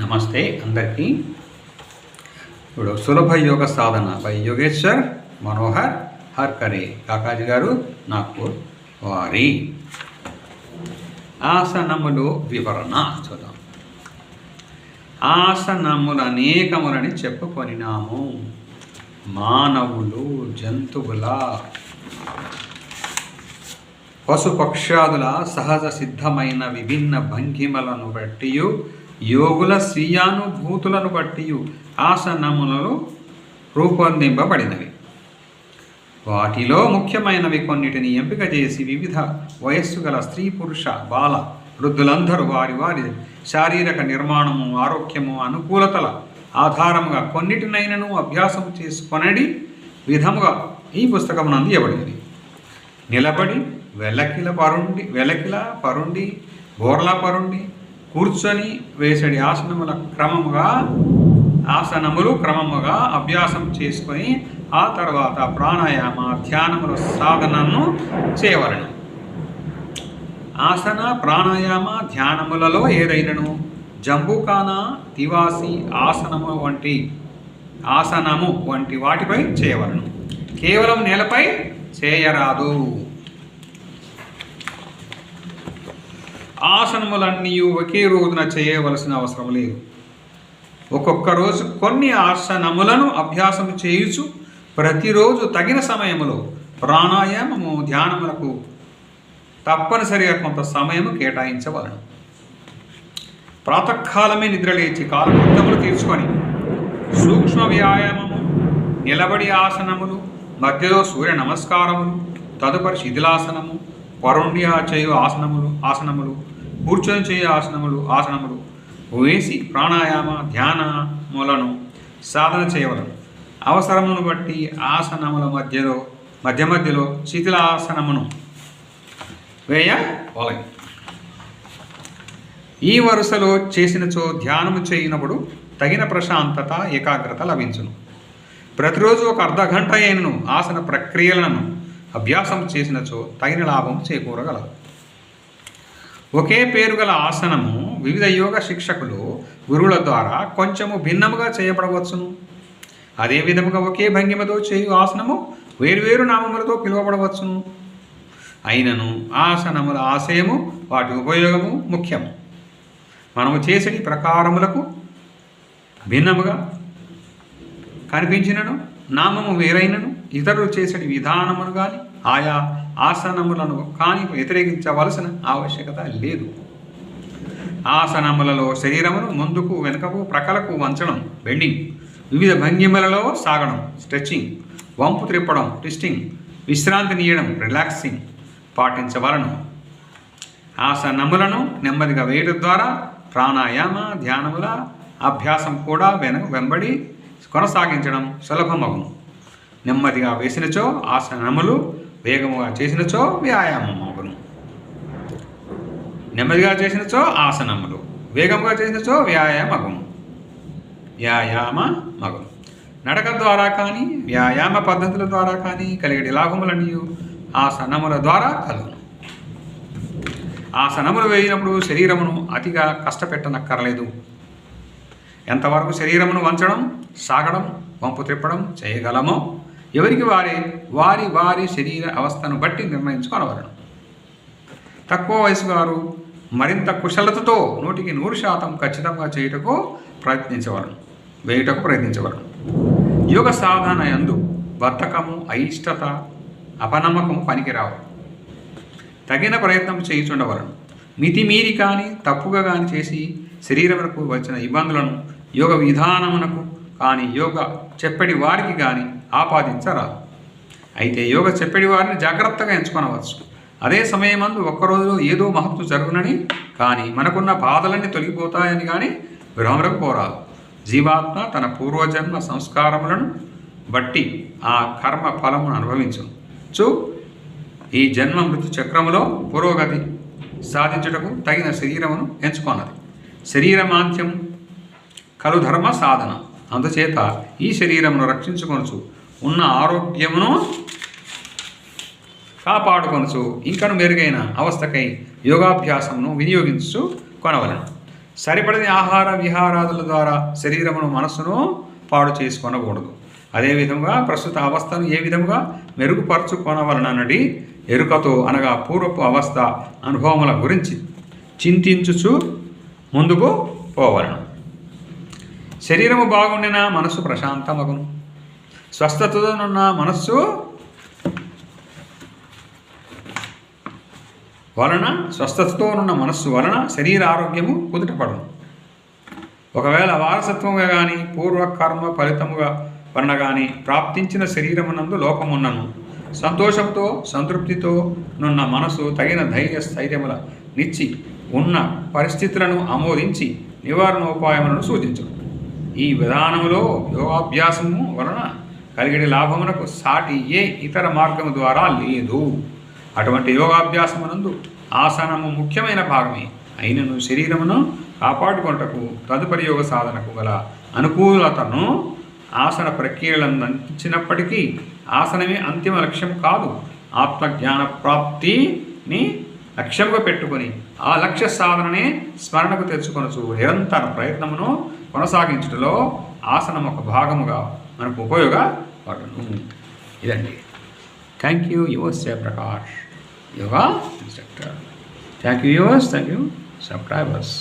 నమస్తే అందరికీ. ఇప్పుడు సులభ యోగ సాధన బై యోగేశ్వర్ మనోహర్ హర్కరే కాకాజీ గారు నాగ్పూర్ వారి ఆసనములు వివరణ చూద్దాం. ఆసనములు అనేకములని చెప్పుకొనినాము. మానవులు, జంతువుల, పశుపక్షాదుల సహజ సిద్ధమైన విభిన్న భంగిమలను బట్టి, యోగుల స్వీయానుభూతులను బట్టి ఆసనములను రూపొందింపబడినవి. వాటిలో ముఖ్యమైనవి కొన్నిటిని ఎంపిక చేసి వివిధ వయస్సు గల స్త్రీ, పురుష, బాల, వృద్ధులందరూ వారి వారి శారీరక నిర్మాణము, ఆరోగ్యము, అనుకూలతల ఆధారముగా కొన్నిటినైనను అభ్యాసం చేసుకొనడి విధముగా ఈ పుస్తకమునందు ఇవ్వబడినది. నిలబడి, వెలకిల పరుండి, బోర్ల పరుండి, కూర్చొని వేసడి ఆసనములు క్రమముగా అభ్యాసం చేసుకొని ఆ తర్వాత ప్రాణాయామ, ధ్యానముల సాధనను చేయవలెను. ఆసన, ప్రాణాయామ, ధ్యానములలో ఏదైనను జంబుకాన, తివాసి ఆసనము వంటి వాటిపై చేయవలెను. కేవలం నేలపై చేయరాదు. ఆసనములన్నీ ఒకే రోజున చేయవలసిన అవసరం లేదు. ఒక్కొక్క రోజు కొన్ని ఆసనములను అభ్యాసం చేయుచు ప్రతిరోజు తగిన సమయములో ప్రాణాయామము, ధ్యానములకు తప్పనిసరిగా కొంత సమయము కేటాయించవలను. ప్రాతకాలమే నిద్రలేచి కాలకృత్యములు తీర్చుకొని సూక్ష్మ వ్యాయామము, నిలబడి ఆసనములు, మధ్యలో సూర్య నమస్కారములు, తదుపరి శిథిలాసనము, పరుండి చేయు ఆసనములు, కూర్చొని చేయు ఆసనములు వేసి ప్రాణాయామ, ధ్యానములను సాధన చేయవలను. అవసరమును బట్టి ఆసనముల మధ్యలో శిథిలాసనమును వేయవలెను. ఈ వరుసలో చేసినచో ధ్యానము చేయనప్పుడు తగిన ప్రశాంతత, ఏకాగ్రత లభించును. ప్రతిరోజు ఒక అర్ధగంట అయినను ఆసన ప్రక్రియలను అభ్యాసం చేసినచో తగిన లాభం చేకూరగలదు. ఒకే పేరు గల ఆసనము వివిధ యోగ శిక్షకులు, గురువుల ద్వారా కొంచెము భిన్నముగా చేయబడవచ్చును. అదే విధముగా ఒకే భంగిమతో చేయు ఆసనము వేరువేరు నామములతో పిలువబడవచ్చును. అయినను ఆసనముల ఆశయము, వాటి ఉపయోగము ముఖ్యము. మనము చేసేటి ప్రకారములకు భిన్నముగా కనిపించినను, నామము వేరైనను, ఇతరులు చేసేటి విధానమును కానీ ఆయా ఆసనములను కానీ వ్యతిరేకించవలసిన ఆవశ్యకత లేదు. ఆసనములలో శరీరమును ముందుకు, వెనుకకు, ప్రక్కలకు వంచడం, బెండింగ్, వివిధ భంగిమలలో సాగడం, స్ట్రెచ్చింగ్, వంపు త్రిప్పడం, ట్విస్టింగ్, విశ్రాంతి నీయడం, రిలాక్సింగ్ పాటించవలను. ఆసనములను నెమ్మదిగా వేయడం ద్వారా ప్రాణాయామ, ధ్యానముల అభ్యాసం కూడా వెంబడి కొనసాగించడం సులభమగును. నెమ్మదిగా వేసినచో ఆసనములు, వేగముగా చేసినచో వ్యాయామమగును. నెమ్మదిగా చేసినచో ఆసనములు, వేగముగా చేసినచో వ్యాయామగును. నడక ద్వారా కానీ, వ్యాయామ పద్ధతుల ద్వారా కానీ కలిగే లాభములన్నీ ఆసనముల ద్వారా కలుగును. ఆసనములు వేయినప్పుడు శరీరమును అతిగా కష్టపెట్టనక్కర్లేదు. ఎంతవరకు శరీరమును వంచడం, సాగడం, వంపు త్రిప్పడం చేయగలమో ఎవరికి వారి శరీర అవస్థను బట్టి నిర్ణయించుకోనవలను. తక్కువ వయసు వారు మరింత కుశలతతో 100% ఖచ్చితంగా వేయుటకు ప్రయత్నించవలను. యోగ సాధన యందు బద్ధకము, అయిష్టత, అపనమ్మకము పనికిరావు. తగిన ప్రయత్నం చేయుచుండవలను. మితిమీరి కానీ, తప్పుగా కానీ చేసి శరీరమునకు వచ్చిన ఇబ్బందులను యోగ విధానమునకు కానీ, యోగ చెప్పడి వారికి కానీ ఆపాదించరాదు. అయితే యోగ చెప్పడి వారిని జాగ్రత్తగా ఎంచుకొనవచ్చు. అదే సమయమందు ఒక్కరోజులో ఏదో మహత్తు జరుగునని కానీ, మనకున్న బాధలన్నీ తొలగిపోతాయని కానీ భ్రమరకు పోరాదు. జీవాత్మ తన పూర్వజన్మ సంస్కారములను బట్టి ఆ కర్మ ఫలమును అనుభవించు. ఈ జన్మ మృత్యు చక్రములో పురోగతి సాధించుటకు తగిన శరీరమును ఎంచుకున్నది. శరీరమాంత్యం కలు ధర్మ సాధన. అందుచేత ఈ శరీరమును రక్షించుకొనుచు ఉన్న ఆరోగ్యమును కాపాడుకొనుచు ఇంకను మెరుగైన అవస్థకై యోగాభ్యాసమును వినియోగించు కొనవలను. సరిపడని ఆహార విహారాదుల ద్వారా శరీరమును మనస్సును పాడు చేసుకొనకూడదు. అదేవిధంగా ప్రస్తుత అవస్థను ఏ విధముగా మెరుగుపరుచుకొనవలనడి ఎరుకతో అనగా పూర్వపు అవస్థ అనుభవముల గురించి చింతించుచు ముందుకు పోవలను. శరీరము బాగుండిన మనస్సు ప్రశాంతమగును. స్వస్థతతోనున్న మనస్సు వలన శరీర ఆరోగ్యము కుదుటపడును. ఒకవేళ వారసత్వముగా కానీ పూర్వకర్మ ఫలితముగా వలన కానీ ప్రాప్తించిన శరీరమునందు లోపమున్నను సంతోషంతో సంతృప్తితో నున్న మనసు తగిన ధైర్య స్థైర్యముల నిచ్చి ఉన్న పరిస్థితులను ఆమోదించి నివారణోపాయములను సూచించు. ఈ విధానములో యోగాభ్యాసము వలన కలిగిన లాభమునకు సాటి ఏ ఇతర మార్గము ద్వారా లేదు. అటువంటి యోగాభ్యాసమునందు ఆసనము ముఖ్యమైన భాగమే అయినను శరీరమును కాపాడుకొనుటకు తదుపరి యోగ సాధనకు గల అనుకూలతను ఆసన ప్రక్రియలను అందించినప్పటికీ ఆసనమే అంతిమ లక్ష్యం కాదు. ఆత్మజ్ఞాన ప్రాప్తిని లక్ష్యంగా పెట్టుకొని ఆ లక్ష్య సాధననే స్మరణకు తెచ్చుకొనచ్చు నిరంతర ప్రయత్నమును కొనసాగించడంలో ఆసనం ఒక భాగముగా మనకు ఉపయోగపడును. ఇదండి. Thank you yours Jayaprakash, yoga instructor. Thank you yours, thank you subscribers.